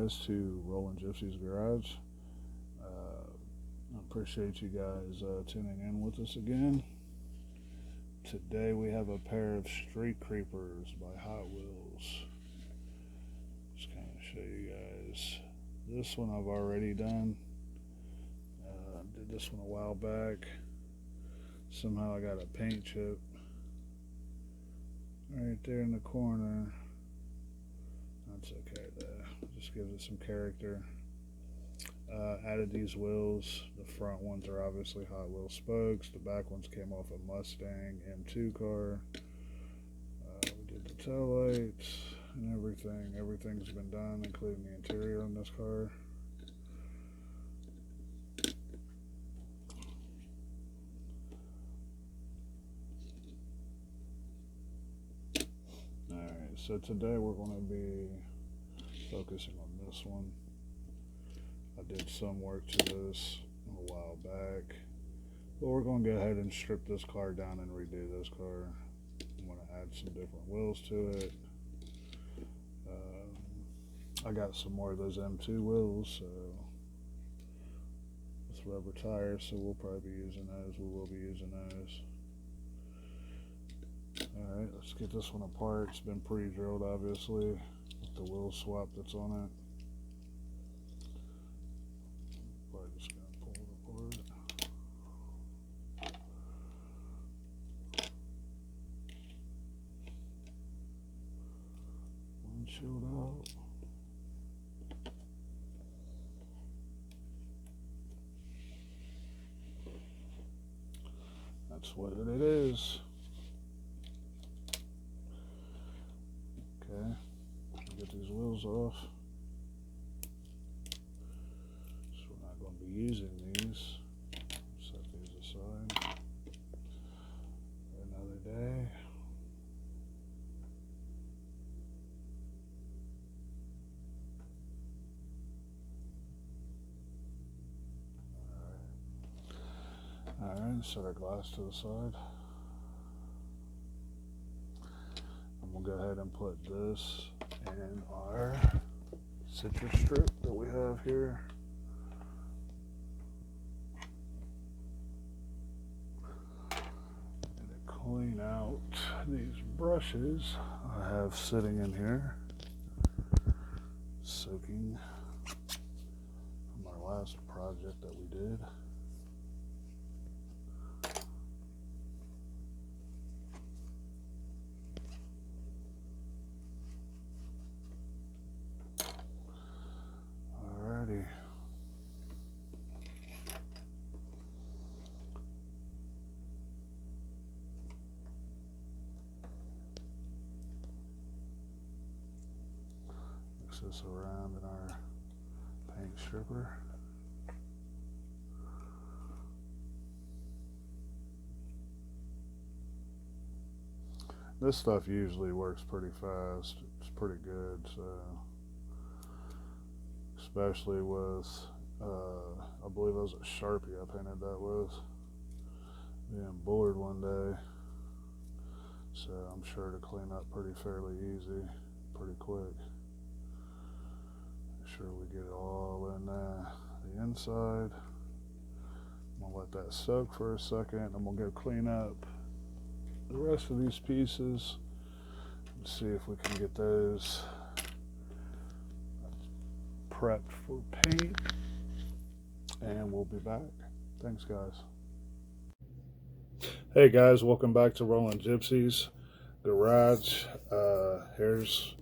guys to Rolling Gypsy's Garage. I appreciate you guys tuning in with us again. Today we have a pair of Street Creepers by Hot Wheels. Just kind of show you guys. This one I've already done. Did this one a while back. Somehow I got a paint chip right there in the corner. That's okay though. Just gives it some character. Added these wheels. The front ones are obviously Hot Wheels spokes. The back ones came off a Mustang M2 car. We did the tail lights and everything. Everything's been done, including the interior on this car. Alright, so today we're going to be focusing on this one. I did some work to this a while back, but we're going to go ahead and strip this car down and redo this car. I'm going to add some different wheels to it. I got some more of those M2 wheels, so with rubber tires, so we'll probably be using those. We will be using those. Alright, let's get this one apart. It's been pre-drilled, obviously, with the wheel swap that's on it. Probably just going to pull it apart. Windshield out. That's what it is. Okay, get these wheels off. So we're not going to be using these. Set these aside for another day. Alright, set our glass to the side. I'm going to go ahead and put this in our citrus strip that we have here. And to clean out these brushes I have sitting in here, soaking from our last project that we did. Mix this around in our paint stripper. This stuff usually works pretty fast. It's pretty good, so especially with I believe it was a Sharpie I painted that with. Being bored one day, so I'm sure to clean up fairly easy, pretty quick. Make sure we get it all in the inside. I'm gonna let that soak for a second. I'm gonna go clean up the rest of these pieces and see if we can get those prepped for paint, and we'll be back. Thanks, guys. Hey guys, welcome back to Rolling Gypsy's Garage. Here's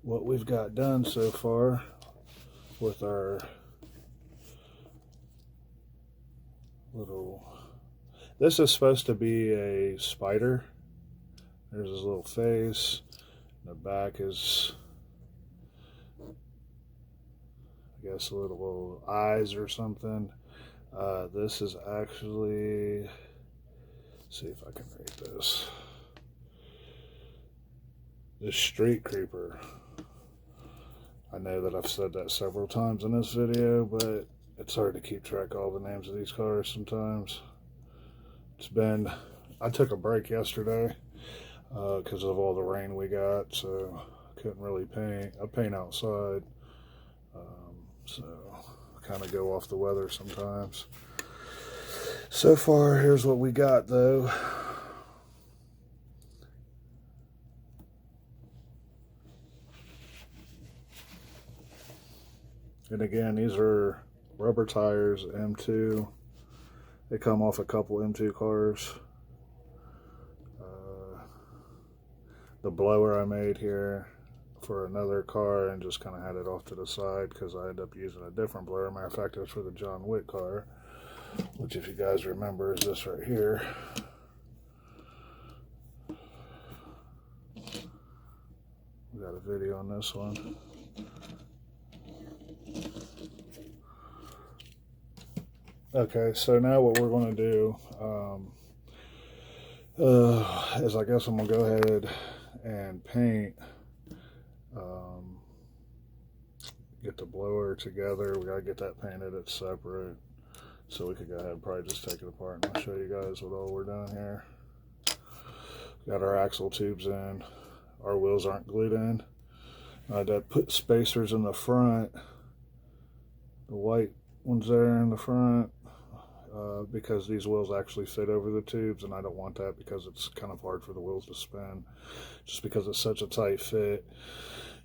what we've got done so far with our little... This is supposed to be a spider. There's his little face. The back is, I guess, little eyes or something. This is actually, let's see if I can read this. The Street Creeper. I know that I've said that several times in this video, but it's hard to keep track of all the names of these cars sometimes. I took a break yesterday because of all the rain we got, so I couldn't really paint. I paint outside. So kind of go off the weather sometimes. So far, here's what we got though. And again, these are rubber tires, M2. They come off a couple M2 cars. The blower I made here for another car and just kind of had it off to the side because I ended up using a different blower. Matter of fact, it was for the John Wick car, which if you guys remember is this right here. We got a video on this one. Okay, so now what we're going to do is I guess I'm going to go ahead and paint, get the blower together. We got to get that painted, it's separate. So we could go ahead and probably just take it apart and I'll show you guys what all we're doing here. Got our axle tubes in. Our wheels aren't glued in. I had to put spacers in the front. The white ones there in the front. Because these wheels actually fit over the tubes, and I don't want that because it's kind of hard for the wheels to spin just because it's such a tight fit.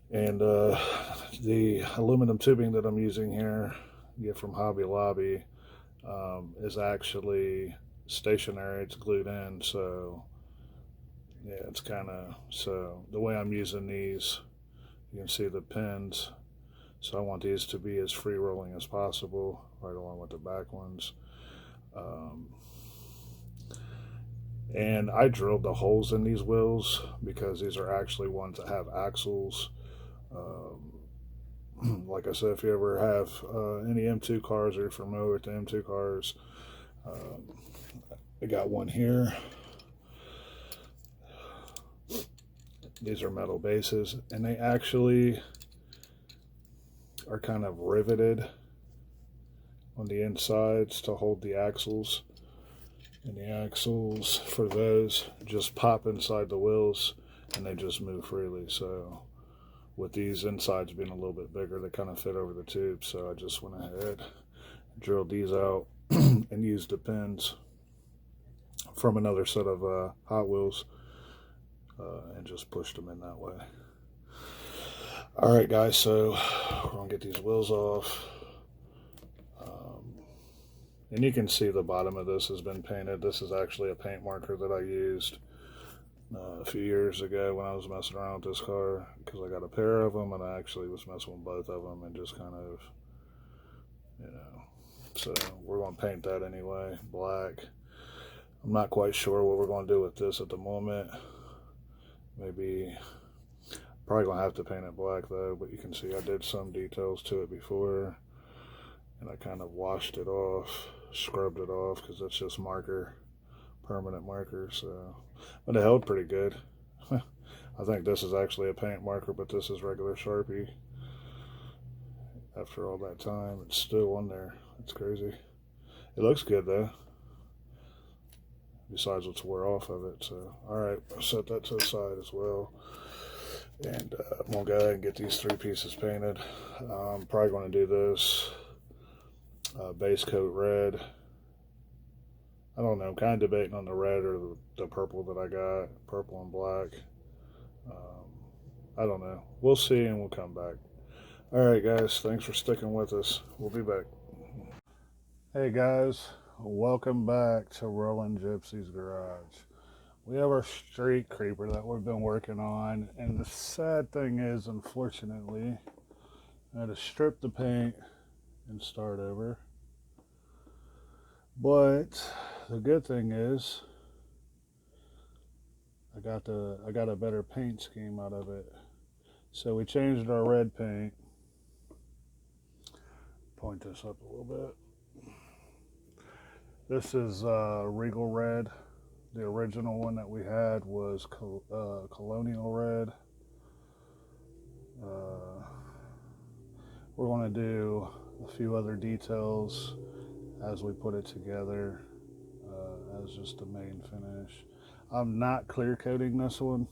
And the aluminum tubing that I'm using here, you get from Hobby Lobby, is actually stationary. It's glued in, so yeah, it's kind of, so the way I'm using these, you can see the pins, so I want these to be as free rolling as possible right along with the back ones. And I drilled the holes in these wheels because these are actually ones that have axles. Like I said, if you ever have any M2 cars or you're familiar with the M2 cars, I got one here. These are metal bases, and they actually are kind of riveted on the insides to hold the axles. And the axles for those just pop inside the wheels and they just move freely. So with these insides being a little bit bigger, they kind of fit over the tube. So I just went ahead, drilled these out and used the pins from another set of Hot Wheels and just pushed them in that way. All right, guys, so we're gonna get these wheels off. And you can see the bottom of this has been painted. This is actually a paint marker that I used a few years ago when I was messing around with this car, because I got a pair of them and I actually was messing with both of them and just kind of, you know, so we're going to paint that anyway, black. I'm not quite sure what we're going to do with this at the moment. Maybe, probably going to have to paint it black though, but you can see I did some details to it before. And I kind of washed it off, scrubbed it off, because that's just marker, permanent marker. So, but it held pretty good. I think this is actually a paint marker, but this is regular Sharpie. After all that time, it's still on there. It's crazy. It looks good though. Besides what's wore off of it. So, all right, I'll set that to the side as well. And I'm gonna go ahead and get these three pieces painted. I'm probably going to do this. Base coat red. I don't know, I'm kind of debating on the red or the purple that I got, purple and black. I don't know, we'll see and we'll come back. All right guys, thanks for sticking with us. We'll be back. Hey guys, welcome back to Rollin' Gypsy's Garage. We have our street creeper that we've been working on, and the sad thing is, unfortunately, I had to strip the paint and start over. But the good thing is I got a better paint scheme out of it. So we changed our red paint. Point this up a little bit. This is Regal Red. The original one that we had was Colonial Red. We're going to do a few other details as we put it together as just the main finish. I'm not clear coating this one.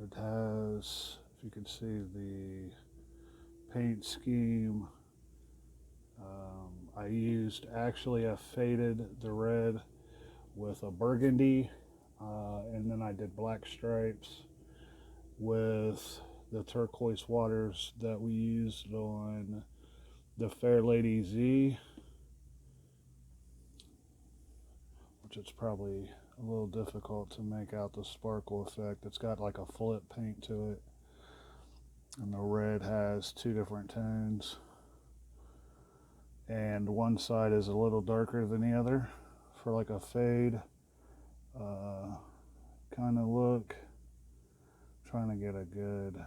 It has if you can see the paint scheme, I used, actually I faded the red with a burgundy, and then I did black stripes with the turquoise waters that we used on the Fair Lady Z, which it's probably a little difficult to make out the sparkle effect. It's got like a flip paint to it, and the red has two different tones, and one side is a little darker than the other for like a fade kind of look. Trying to get a good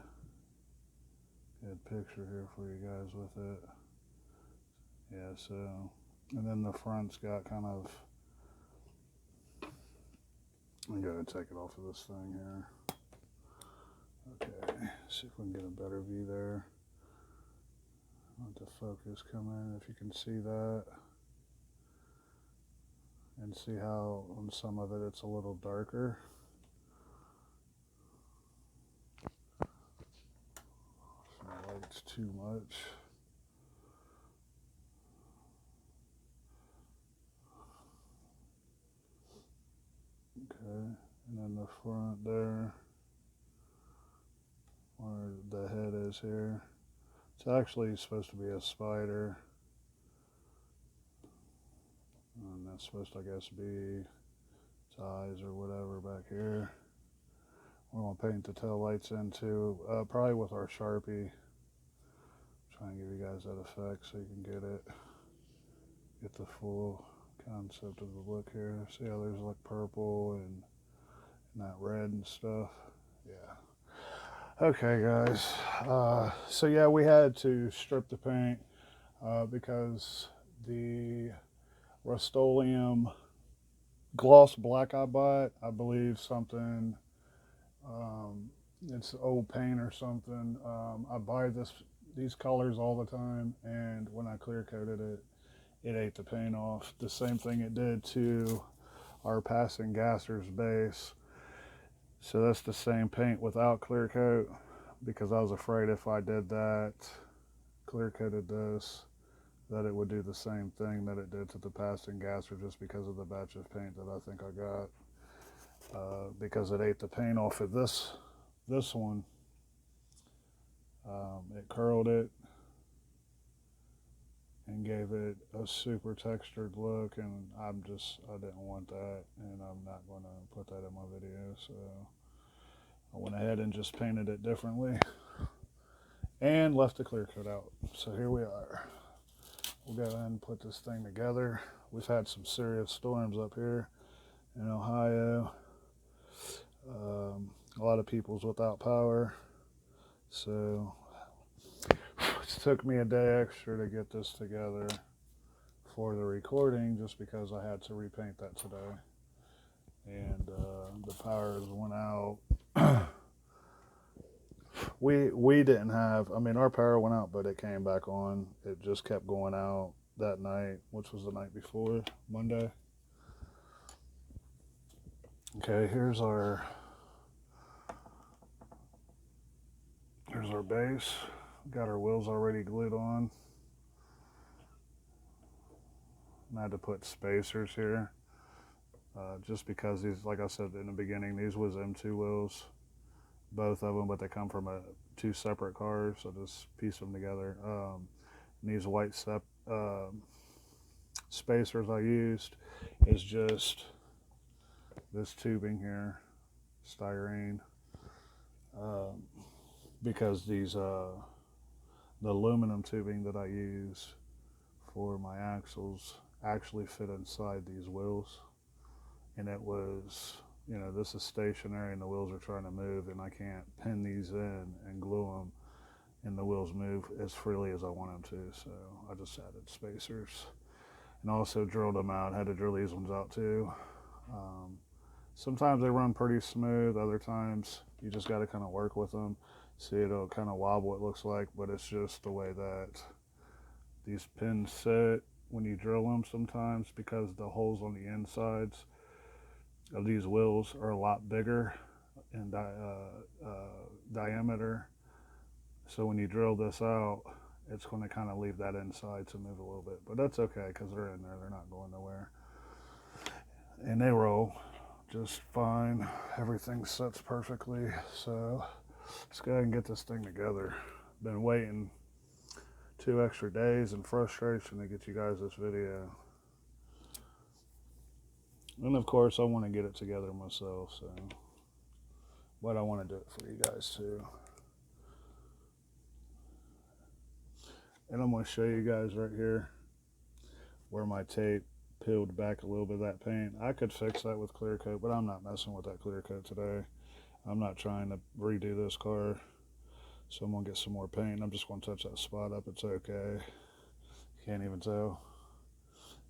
picture here for you guys with it. Yeah, so, and then the front's got kind of, I'm going to take it off of this thing here. Okay, see if we can get a better view there. Let the focus come in, if you can see that. And see how on some of it it's a little darker. If the light's too much. Okay, and then the front there, where the head is here, it's actually supposed to be a spider, and that's supposed to, I guess, be its eyes or whatever back here. We're going to paint the tail lights into, probably with our Sharpie. Try and give you guys that effect so you can get the full concept of the look here. See how there's like purple and that red and stuff. Yeah. Okay, guys. So yeah, we had to strip the paint because the Rust-Oleum gloss black I bought, I believe something, it's old paint or something. I buy these colors all the time, and when I clear coated it, it ate the paint off. The same thing it did to our passing gasser's base. So that's the same paint without clear coat, because I was afraid if I did that, clear coated this, that it would do the same thing that it did to the passing gasser, just because of the batch of paint that I think I got. Because it ate the paint off of this one. It curled it and gave it a super textured look, and I didn't want that, and I'm not going to put that in my video, so I went ahead and just painted it differently and left the clear coat out. So here we are. We'll go ahead and put this thing together. We've had some serious storms up here in Ohio. A lot of people's without power, so it took me a day extra to get this together for the recording, just because I had to repaint that today, and the power went out. we didn't have, I mean, our power went out, but it came back on. It just kept going out that night, which was the night before, Monday. Okay, here's our base. Got our wheels already glued on. I had to put spacers here, just because these, like I said in the beginning, these was M2 wheels, both of them, but they come from two separate cars, so just piece them together. These white spacers I used is just this tubing here, styrene, because these the aluminum tubing that I use for my axles actually fit inside these wheels, and it was, you know, this is stationary and the wheels are trying to move, and I can't pin these in and glue them and the wheels move as freely as I want them to, so I just added spacers and also drilled them out. Had to drill these ones out too. Sometimes they run pretty smooth, other times you just got to kind of work with them. See, it'll kind of wobble, it looks like, but it's just the way that these pins sit when you drill them sometimes, because the holes on the insides of these wheels are a lot bigger in diameter So when you drill this out, it's going to kind of leave that inside to move a little bit. But that's okay because they're in there. They're not going nowhere. And they roll just fine. Everything sets perfectly. So let's go ahead and get this thing together. Been waiting 2 extra days in frustration to get you guys this video. And of course I want to get it together myself, so but I want to do it for you guys too. And I'm going to show you guys right here where my tape peeled back a little bit of that paint. I could fix that with clear coat, but I'm not messing with that clear coat today. I'm not trying to redo this car, so I'm going to get some more paint. I'm just going to touch that spot up. It's okay. Can't even tell.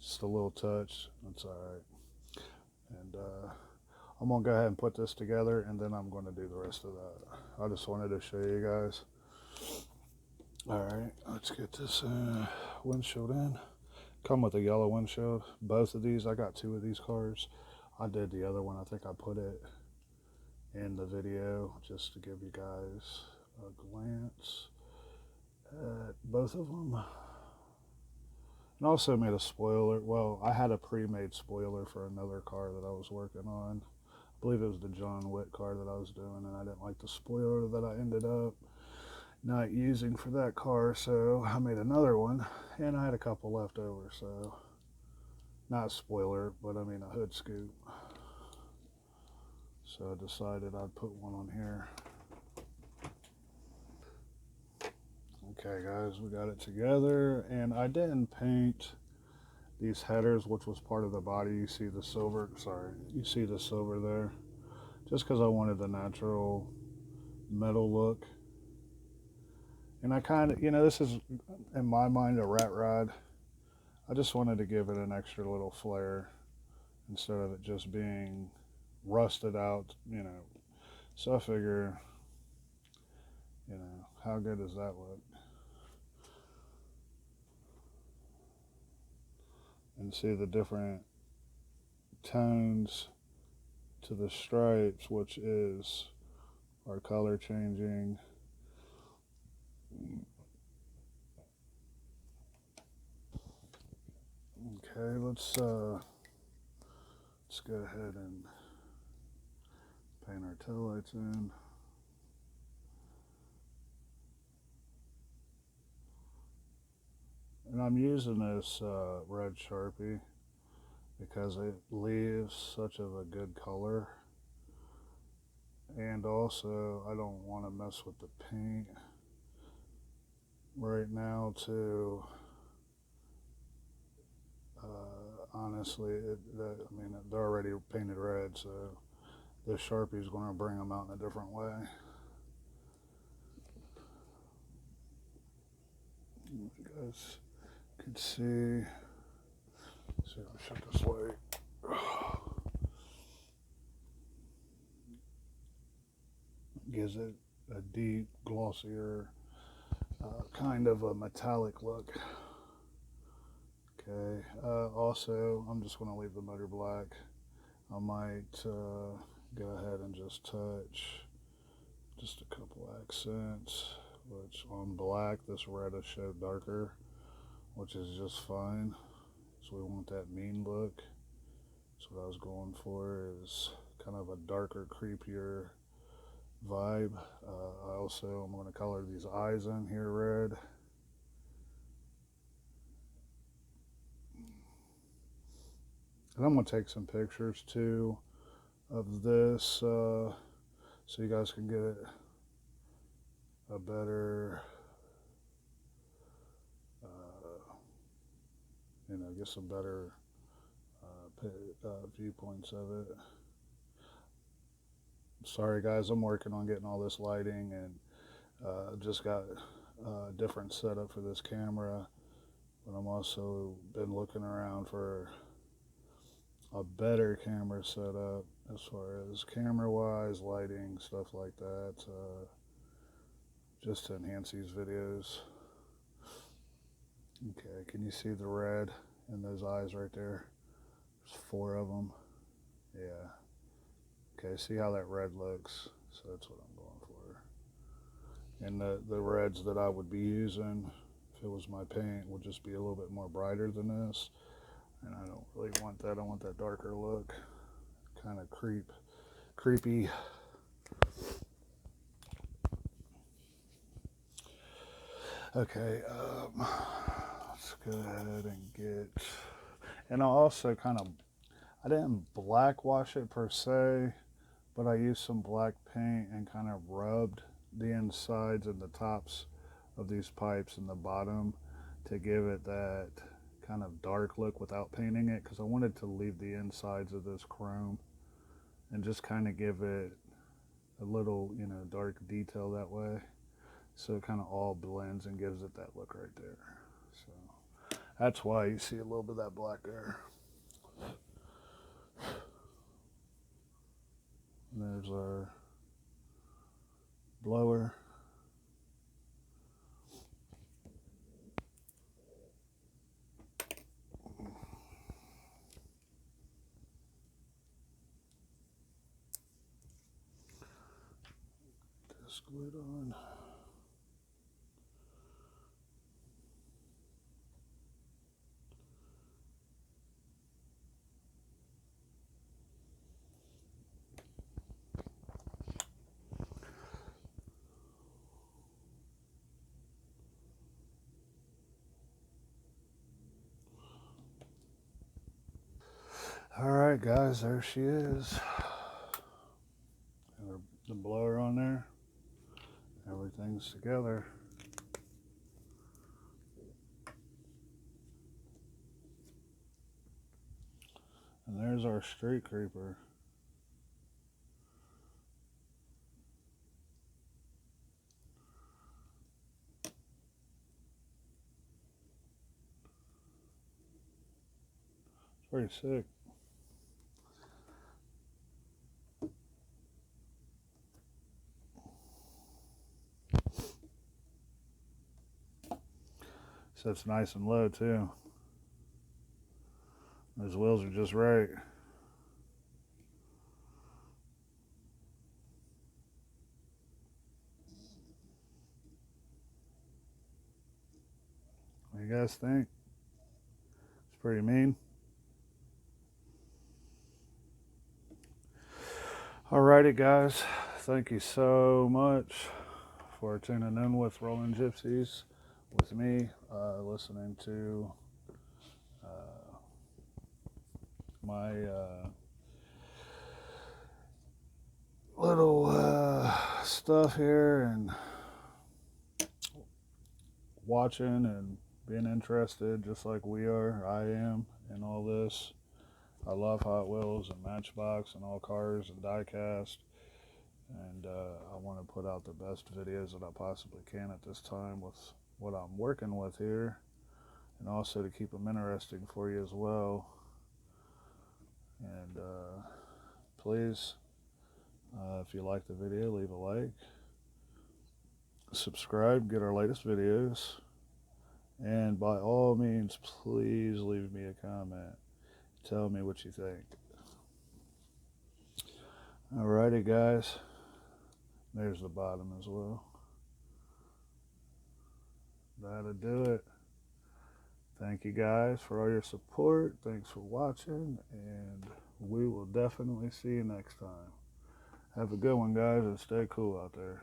Just a little touch. That's all right. And I'm going to go ahead and put this together, and then I'm going to do the rest of that. I just wanted to show you guys. All right, let's get this windshield in. Come with a yellow windshield. Both of these, I got 2 of these cars. I did the other one. I think I put it in the video just to give you guys a glance at both of them. And also made a spoiler. Well, I had a pre-made spoiler for another car that I was working on. I believe it was the John Wick car that I was doing, and I didn't like the spoiler that I ended up not using for that car, so I made another one, and I had a couple left over, so not a spoiler, but I mean a hood scoop. So I decided I'd put one on here. Okay guys, we got it together, and I didn't paint these headers, which was part of the body. You see the silver, you see the silver there, just because I wanted the natural metal look. And I kind of, this is, in my mind, a rat rod. I just wanted to give it an extra little flair instead of it just being rusted out, So I figure, how good does that look? And see the different tones to the stripes, which is our color changing. Okay, let's go ahead and paint our taillights in. And I'm using this red Sharpie because it leaves such of a good color. And also, I don't want to mess with the paint right now too. Honestly, they're already painted red, so this Sharpie is going to bring them out in a different way. You guys can see. See, I'll shut this light. Gives it a deep, glossier, kind of a metallic look. Okay, also, I'm just going to leave the motor black. I might go ahead and just touch just a couple accents, which on black, this red is showed darker, which is just fine. So we want that mean look. So what I was going for is kind of a darker, creepier vibe. I'm going to color these eyes in here red. And I'm going to take some pictures too of this so you guys can get a better, get some better viewpoints of it. Sorry guys, I'm working on getting all this lighting, and just got a different setup for this camera, but I'm also been looking around for a better camera setup as far as camera wise, lighting, stuff like that, just to enhance these videos. Okay, can you see the red in those eyes right there? There's 4 of them. Yeah. Okay, see how that red looks? So that's what I'm going for. And the reds that I would be using, if it was my paint, would just be a little bit more brighter than this. And I don't really want that. I want that darker look. Kind of creepy. Okay, let's go ahead and get, and I also I didn't black wash it per se, but I used some black paint and kind of rubbed the insides and the tops of these pipes and the bottom to give it that kind of dark look without painting it, because I wanted to leave the insides of this chrome and just kind of give it a little, dark detail that way. So it kind of all blends and gives it that look right there. So that's why you see a little bit of that black there. And there's our blower. This glued on. All right, guys, there she is. And the blower on there. Everything's together. And there's our street creeper. It's pretty sick. Sits nice and low too. Those wheels are just right. What do you guys think? It's pretty mean. Alrighty, guys. Thank you so much for tuning in with Rolling Gypsies with me, listening to my little stuff here and watching and being interested just like we are. I am in all this. I love Hot Wheels and Matchbox and all cars and diecast, and I want to put out the best videos that I possibly can at this time with what I'm working with here, and also to keep them interesting for you as well. And please, if you like the video, leave a like, subscribe, get our latest videos, and by all means, please leave me a comment. Tell me what you think. Alrighty, guys. There's the bottom as well. That'll do it. Thank you guys for all your support. Thanks for watching, and we will definitely see you next time. Have a good one, guys, and stay cool out there.